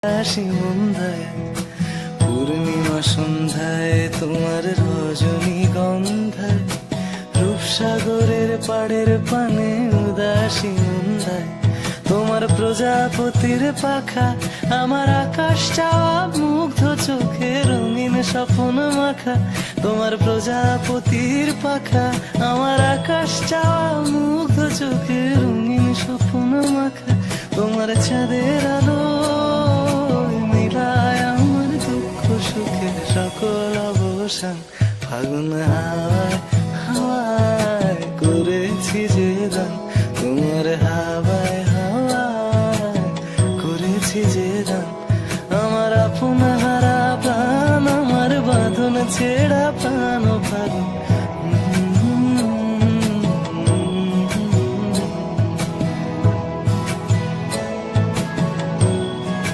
হাসি মন্দায় পূর্ণিমা সন্ধ্যায় তোমার রজনী গন্ধায় রূপসাগরের পাড়ের পানে উদাসী মন্দায় তোমার প্রজাপতির পাখা আমার আকাশ চাওয়া মুগ্ধ চোখে রঙিন স্বপ্ন মাখা তোমার প্রজাপতির পাখা আমার আকাশ চাওয়া মুগ্ধ চোখে রঙিন স্বপ্ন মাখা তোমার চাঁদের আলো মিলায় আমার দুঃখ সুখে সকল অবসান ফাগুন হাওয়ায় হাওয়ায় করেছি যে দান তোমার হাওয়ায় হাওয়ায় করেছি যে দান আমার আপন হারা প্রাণ আমার বাঁধন ছেড়া প্রাণ ফাগুন